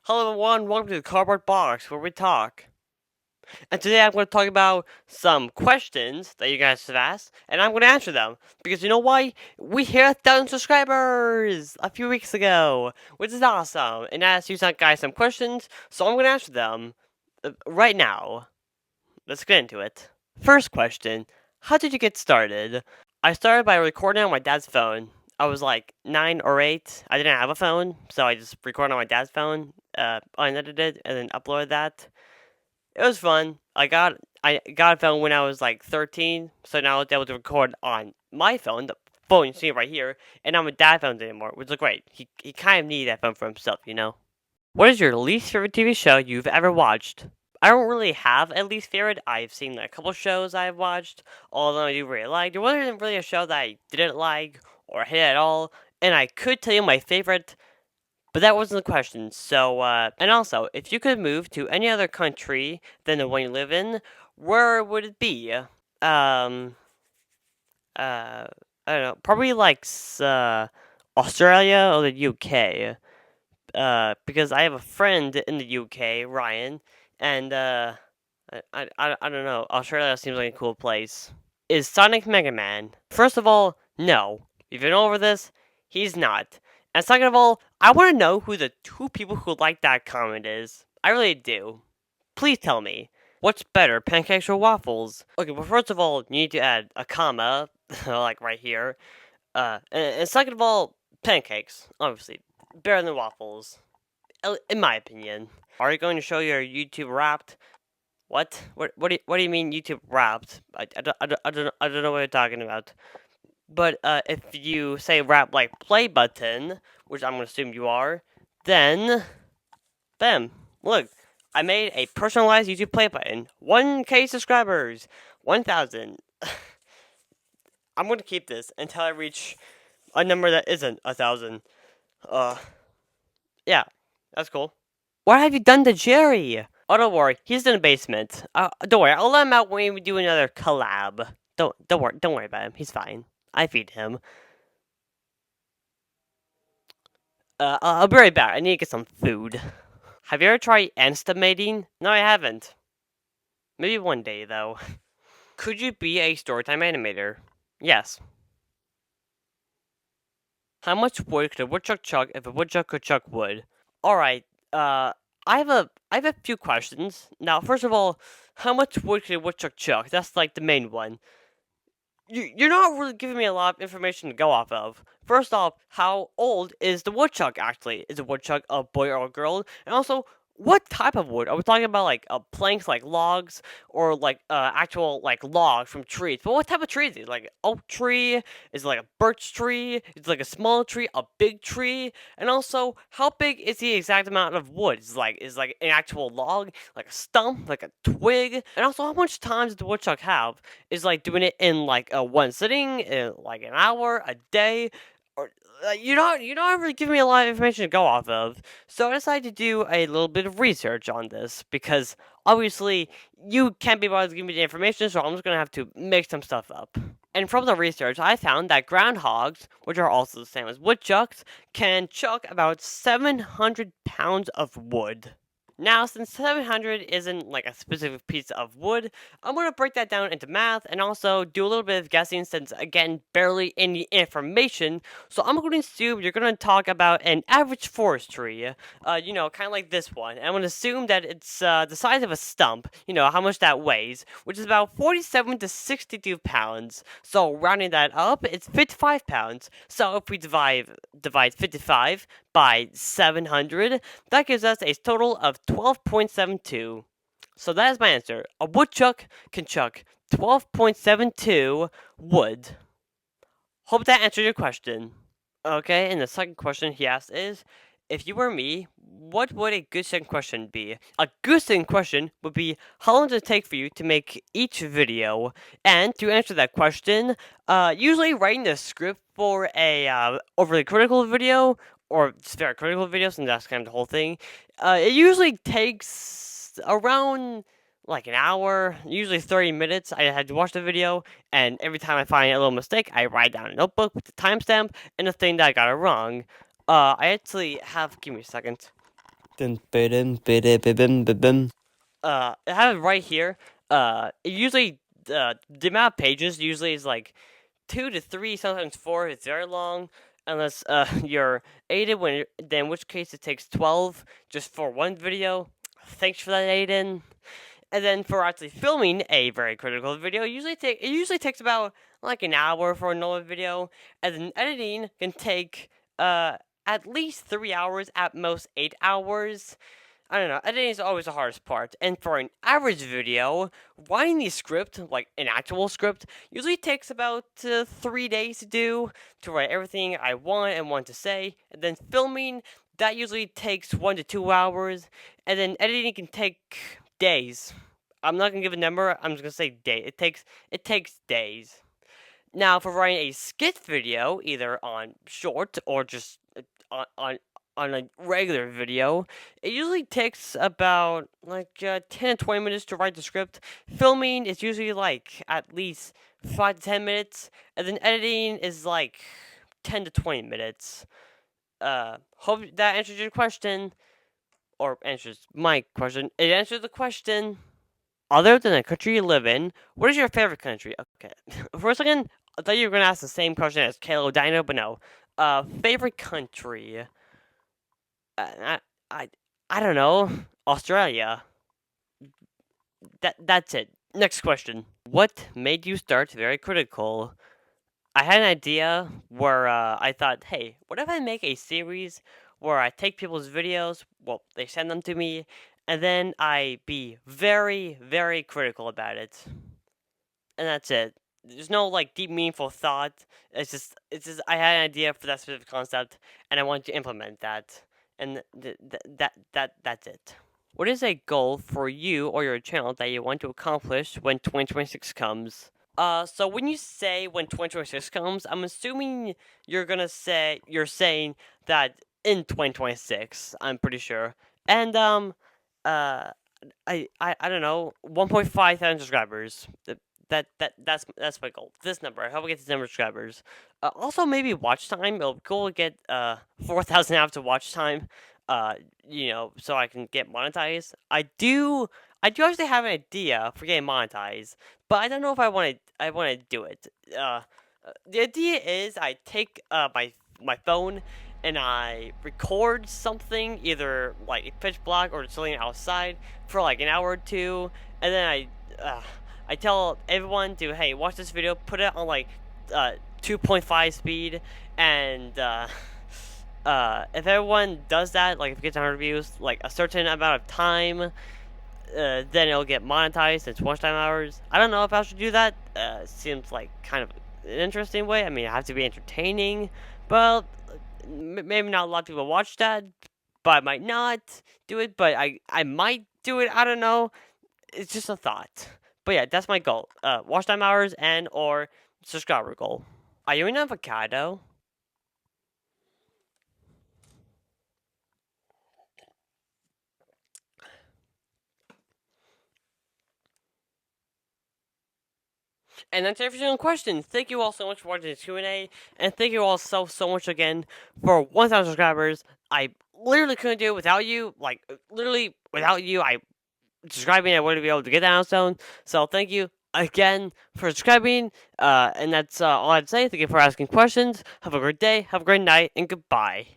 Hello everyone, welcome to the Cardboard Box where we talk. And today I'm going to talk about some questions that you guys have asked, and I'm going to answer them. Because you know why? We hit 1,000 subscribers a few weeks ago, which is awesome. And I asked you guys some questions, so I'm going to answer them right now. Let's get into it. First question, how did you get started? I started by recording on my dad's phone. I was like 9 or 8. I didn't have a phone, so I just recorded on my dad's phone, unedited, and then uploaded that. It was fun. I got a phone when I was like 13, so now I was able to record on my phone, the phone you see right here, and not my dad's phone anymore, which is great. He kind of needed that phone for himself, you know? What is your least favorite TV show you've ever watched? I don't really have a least favorite. I've seen like, a couple shows I've watched, all of them I do really like. There wasn't really a show that I didn't like or hate at all, and I could tell you my favorite, but that wasn't the question. So, and also, if you could move to any other country than the one you live in, where would it be? Um, I don't know, probably like Australia or the UK. Because I have a friend in the UK, Ryan, and I don't know. Australia seems like a cool place. Is Sonic Mega Man? First of all, no. We've been over this. He's not. And second of all, I want to know who the two people who like that comment is. I really do. Please tell me. What's better, pancakes or waffles? Okay, well, first of all, you need to add a comma, like right here. And second of all, pancakes, obviously. Better than waffles, in my opinion. Are you going to show your YouTube Wrapped? What? What do you mean YouTube Wrapped? I don't know what you're talking about. But if you say Wrap like play button, which I'm gonna assume you are, then, bam, look, I made a personalized YouTube play button. 1K subscribers, 1,000. I'm gonna keep this until I reach a number that isn't 1,000. Uh, yeah, that's cool. What have you done to Jerry? Oh, don't worry, he's in the basement. Don't worry, I'll let him out when we do another collab. Don't worry about him. He's fine. I feed him. I'll be right back. I need to get some food. Have you ever tried Instamating? No, I haven't. Maybe one day though. Could you be a storytime animator? Yes. How much wood could a woodchuck chuck if a woodchuck could chuck wood? Alright, I have a few questions. Now, first of all, how much wood could a woodchuck chuck? That's like the main one. You're not really giving me a lot of information to go off of. First off, how old is the woodchuck actually? Is a woodchuck a boy or a girl? And also, what type of wood? Are we talking about like planks, like logs, or like actual like logs from trees? But what type of tree is it? Like oak tree? Is it like a birch tree? Is it like a small tree? A big tree? And also, how big is the exact amount of wood? Is like an actual log, like a stump, like a twig? And also, how much time does the woodchuck have? Is like doing it in like a one sitting, in like an hour, a day, or you're not really giving me a lot of information to go off of. So I decided to do a little bit of research on this because obviously you can't be bothered to give me the information, so I'm just gonna have to make some stuff up. And from the research, I found that groundhogs, which are also the same as woodchucks, can chuck about 700 pounds of wood. Now, since 700 isn't like a specific piece of wood, I'm going to break that down into math and also do a little bit of guessing since, again, barely any information. So I'm going to assume you're going to talk about an average forest tree, kind of like this one. And I'm going to assume that it's the size of a stump, how much that weighs, which is about 47 to 62 pounds. So rounding that up, it's 55 pounds. So if we divide 55 by 700, that gives us a total of 12.72. So that is my answer. A woodchuck can chuck 12.72 wood. Hope that answered your question. Okay, and the second question he asked is, if you were me, what would a good second question be? A good second question would be, how long does it take for you to make each video? And to answer that question, usually writing the script for a overly critical video, or just very critical videos, and that's kind of the whole thing, it usually takes around like an hour, usually 30 minutes. I had to watch the video, and every time I find a little mistake, I write down a notebook with the timestamp and the thing that I got it wrong. I actually have. Give me a second. I have it right here. Usually, the amount of pages usually is like 2 to 3, sometimes 4. It's very long, unless you're aided. Then in which case it takes 12 just for one video. Thanks for that, Aiden. And then for actually filming a very critical video, it usually takes about like an hour for a normal video, and then editing can take at least 3 hours, at most 8 hours. I don't know. Editing is always the hardest part. And for an average video, writing the script, like an actual script, usually takes about 3 days to do, to write everything I want to say. And then filming, that usually takes 1 to 2 hours. And then editing can take days. I'm not gonna give a number. I'm just gonna say day. It takes days. Now, for writing a skit video, either on short or just on on on a regular video, it usually takes about like 10 to 20 minutes to write the script. Filming is usually like at least 5 to 10 minutes, and then editing is like 10 to 20 minutes. Hope that answers your question, or answers my question. It answers the question. Other than the country you live in, what is your favorite country? Okay, for a second, I thought you were gonna ask the same question as Kalo Dino, but no. Favorite country? I, I, I don't know. Australia. That's it. Next question. What made you start very critical? I had an idea where I thought, hey, what if I make a series where I take people's videos, well, they send them to me, and then I be very, very critical about it. And that's it. There's no like deep, meaningful thought. It's just I had an idea for that specific concept, and I wanted to implement that, and that's it. What is a goal for you or your channel that you want to accomplish when 2026 comes? So when you say when 2026 comes, I'm assuming you're saying that in 2026. I'm pretty sure, and uh, I don't know, 1.5 thousand subscribers. That's my goal. This number. I hope I get this number of subscribers. Also maybe watch time. It'll be cool to get 4,000 hours of watch time. So I can get monetized. I do actually have an idea for getting monetized, but I don't know if I want to do it. The idea is I take my phone and I record something, either like pitch black or something outside for like an hour or two, and then I tell everyone to, hey, watch this video, put it on like 2.5 speed, and if everyone does that, like if it gets 100 views, like a certain amount of time, then it'll get monetized. It's watch time hours. I don't know if I should do that. Seems like kind of an interesting way. I mean, I have to be entertaining, but maybe not a lot of people watch that. But I might not do it. But I might do it. I don't know. It's just a thought. But yeah, that's my goal. Watch time hours and or subscriber goal. Are you an avocado? And that's every single question. Thank you all so much for watching the Q&A, and thank you all so much again for 1,000 subscribers. I literally couldn't do it without you. Like literally without you, subscribing, I wouldn't be able to get that milestone. So thank you again for subscribing. And that's all I'd say. Thank you for asking questions. Have a great day. Have a great night, and goodbye.